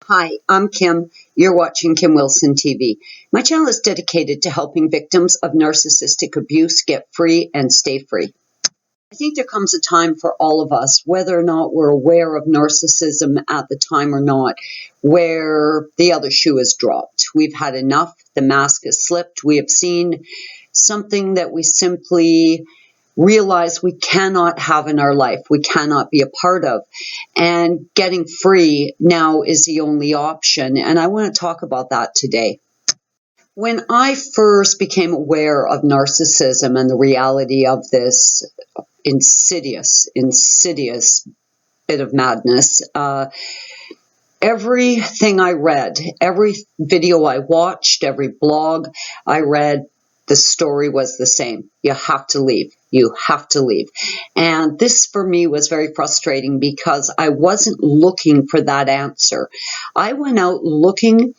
Hi, I'm Kim. You're watching Kim Wilson TV. My channel is dedicated to helping victims of narcissistic abuse get free and stay free. I think there comes a time for all of us, whether or not we're aware of narcissism at the time or not, where the other shoe has dropped. We've had enough. The mask has slipped. We have seen something that we simply realize we cannot have in our life, we cannot be a part of. And getting free now is the only option. And I want to talk about that today. When I first became aware of narcissism and the reality of this insidious bit of madness, everything I read, every video I watched, every blog I read, the story was the same. You have to leave. You have to leave. And this for me was very frustrating because I wasn't looking for that answer. I went out looking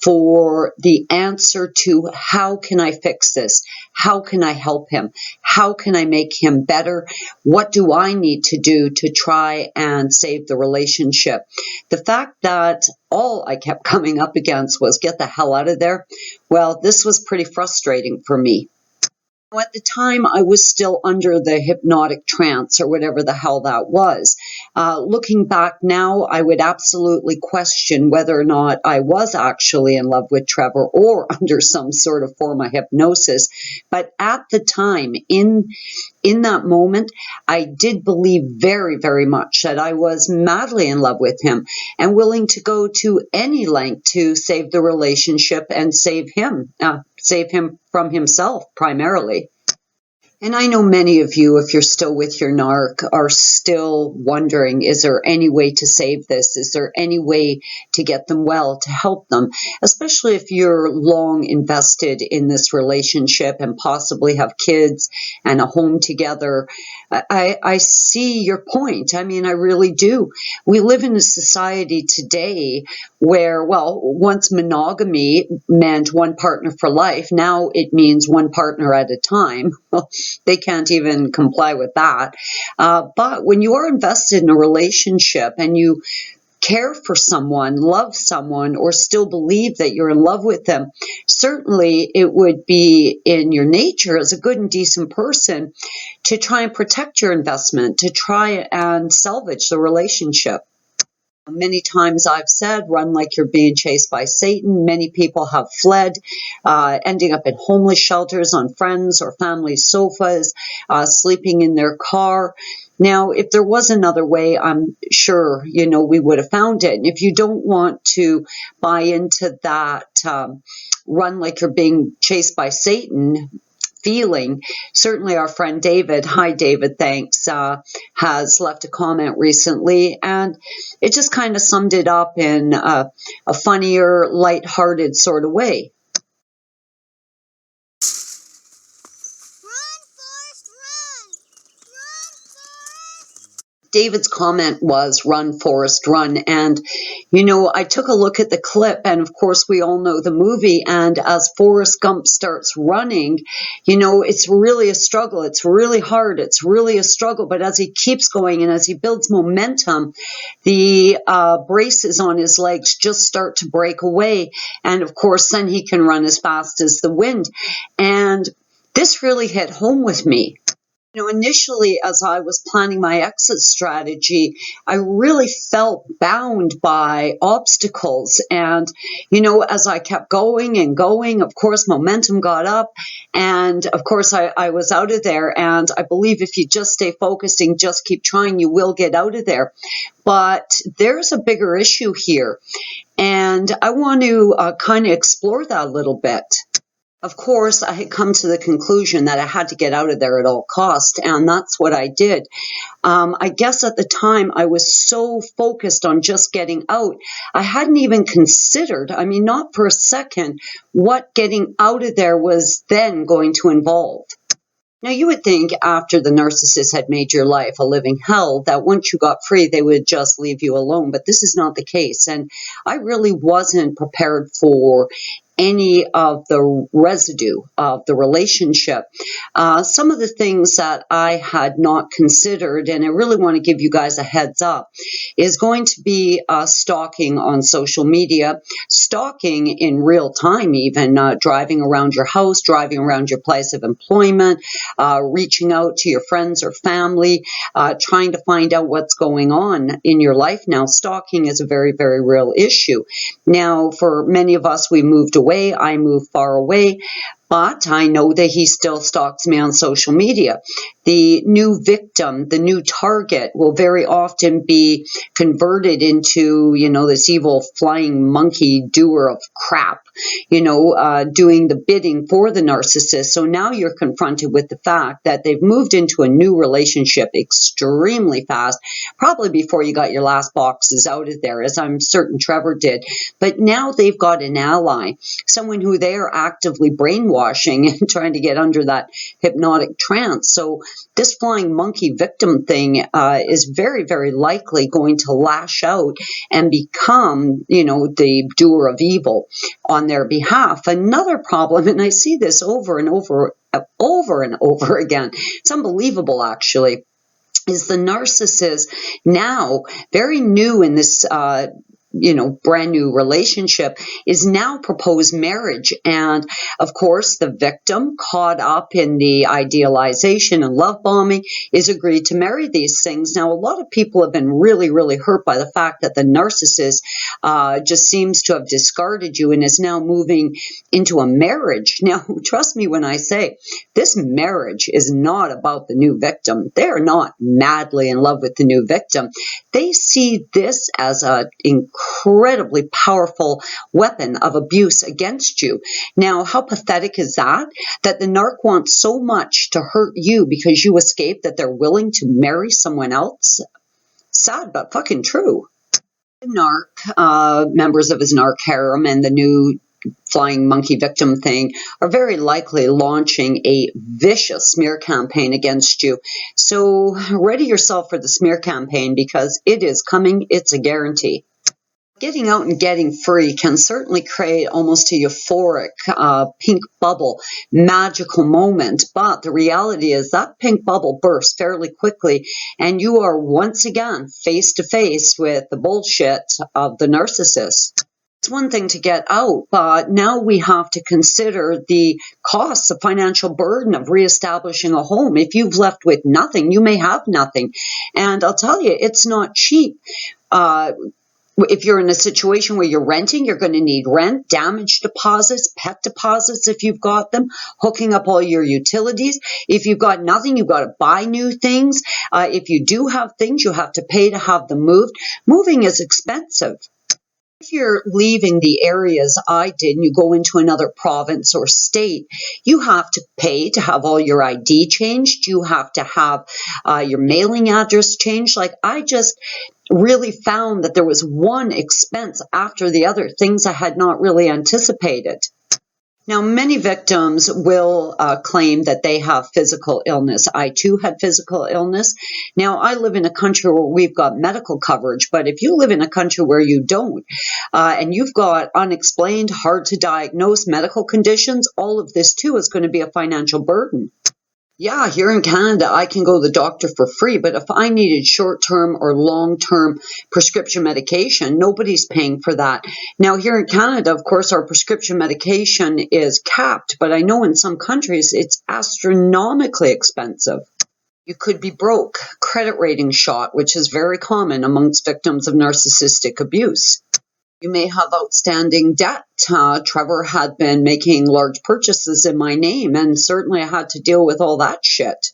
for the answer to how can I fix this? How can I help him? How can I make him better? What do I need to do to try and save the relationship? The fact that all I kept coming up against was get the hell out of there. Well, this was pretty frustrating for me. At the time, I was still under the hypnotic trance or whatever the hell that was. Looking back now, I would absolutely question whether or not I was actually in love with Trevor or under some sort of form of hypnosis. But at the time, in that moment, I did believe very, very much that I was madly in love with him and willing to go to any length to save the relationship and save him from himself primarily. And I know many of you, if you're still with your narc, are still wondering, is there any way to save this? Is there any way to get them well, to help them? Especially if you're long invested in this relationship and possibly have kids and a home together. I see your point. I mean, I really do. We live in a society today where, well, once monogamy meant one partner for life, now it means one partner at a time. They can't even comply with that. But when you are invested in a relationship and you care for someone, love someone, or still believe that you're in love with them, certainly it would be in your nature as a good and decent person to try and protect your investment, to try and salvage the relationship. Many times I've said, run like you're being chased by Satan. Many people have fled, ending up in homeless shelters, on friends' or family sofas, sleeping in their car. Now, if there was another way, I'm sure, we would have found it. And if you don't want to buy into that, run like you're being chased by Satan feeling, certainly our friend David, hi David, thanks, has left a comment recently, and it just kind of summed it up in a funnier, lighthearted sort of way. David's comment was, run, Forrest, run. And, I took a look at the clip, and of course we all know the movie, and as Forrest Gump starts running, it's really a struggle. It's really hard. It's really a struggle. But as he keeps going and as he builds momentum, the braces on his legs just start to break away. And of course, then he can run as fast as the wind. And this really hit home with me. Initially, as I was planning my exit strategy, I really felt bound by obstacles. And, as I kept going and going, of course, momentum got up. And of course, I was out of there. And I believe if you just stay focused and just keep trying, you will get out of there. But there's a bigger issue here. And I want to kind of explore that a little bit. Of course, I had come to the conclusion that I had to get out of there at all costs, and that's what I did. I guess at the time I was so focused on just getting out, I hadn't even considered, not for a second, what getting out of there was then going to involve. Now, you would think after the narcissist had made your life a living hell that once you got free, they would just leave you alone. But this is not the case. And I really wasn't prepared for any of the residue of the relationship. Some of the things that I had not considered, and I really want to give you guys a heads up, is going to be stalking on social media, stalking in real time, even driving around your house, driving around your place of employment, reaching out to your friends or family, trying to find out what's going on in your life now. Stalking is a very, very real issue. Now, for many of us, we moved away. I moved far away. But I know that he still stalks me on social media. The new victim, the new target, will very often be converted into, this evil flying monkey doer of crap, doing the bidding for the narcissist. So now you're confronted with the fact that they've moved into a new relationship extremely fast, probably before you got your last boxes out of there, as I'm certain Trevor did. But now they've got an ally, someone who they are actively brainwashing and trying to get under that hypnotic trance. So this flying monkey victim thing is very, very likely going to lash out and become, the doer of evil on their behalf. Another problem, and I see this over and over and over again, it's unbelievable actually, is the narcissist now, very new in this brand new relationship, is now proposed marriage. And of course, the victim, caught up in the idealization and love bombing, is agreed to marry these things. Now, a lot of people have been really, really hurt by the fact that the narcissist just seems to have discarded you and is now moving into a marriage. Now, trust me when I say this marriage is not about the new victim. They're not madly in love with the new victim. They see this as an incredibly powerful weapon of abuse against you. Now, how pathetic is that? That the narc wants so much to hurt you because you escaped that they're willing to marry someone else? Sad, but fucking true. The narc, members of his narc harem and the new flying monkey victim thing are very likely launching a vicious smear campaign against you. So ready yourself for the smear campaign because it is coming. It's a guarantee. Getting out and getting free can certainly create almost a euphoric pink bubble, magical moment. But the reality is that pink bubble bursts fairly quickly, and you are once again face to face with the bullshit of the narcissist. It's one thing to get out, but now we have to consider the costs, the financial burden of reestablishing a home. If you've left with nothing, you may have nothing. And I'll tell you, it's not cheap. If you're in a situation where you're renting, you're going to need rent, damage deposits, pet deposits if you've got them, hooking up all your utilities. If you've got nothing, you've got to buy new things. If you do have things, you have to pay to have them moved. Moving is expensive. If you're leaving the areas I did and you go into another province or state, you have to pay to have all your ID changed. You have to have your mailing address changed. Like, I just really found that there was one expense after the other, things I had not really anticipated. Now, many victims will claim that they have physical illness. I, too, had physical illness. Now, I live in a country where we've got medical coverage, but if you live in a country where you don't, and you've got unexplained, hard-to-diagnose medical conditions, all of this, too, is going to be a financial burden. Yeah, here in Canada, I can go to the doctor for free, but if I needed short-term or long-term prescription medication, nobody's paying for that. Now, here in Canada, of course, our prescription medication is capped, but I know in some countries it's astronomically expensive. You could be broke, credit rating shot, which is very common amongst victims of narcissistic abuse. You may have outstanding debt. Trevor had been making large purchases in my name, and certainly I had to deal with all that shit.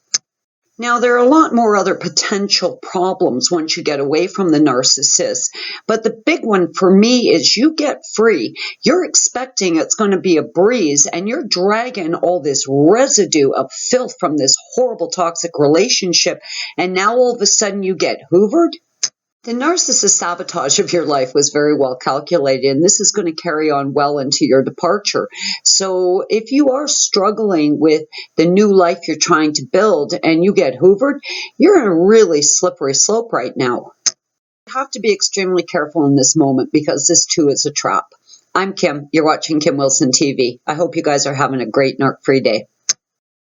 Now, there are a lot more other potential problems once you get away from the narcissist, but the big one for me is you get free. You're expecting it's going to be a breeze, and you're dragging all this residue of filth from this horrible toxic relationship, and now all of a sudden you get hoovered. The narcissist sabotage of your life was very well calculated, and this is going to carry on well into your departure. So if you are struggling with the new life you're trying to build and you get hoovered, you're in a really slippery slope right now. You have to be extremely careful in this moment because this too is a trap. I'm Kim. You're watching Kim Wilson TV. I hope you guys are having a great narc-free day.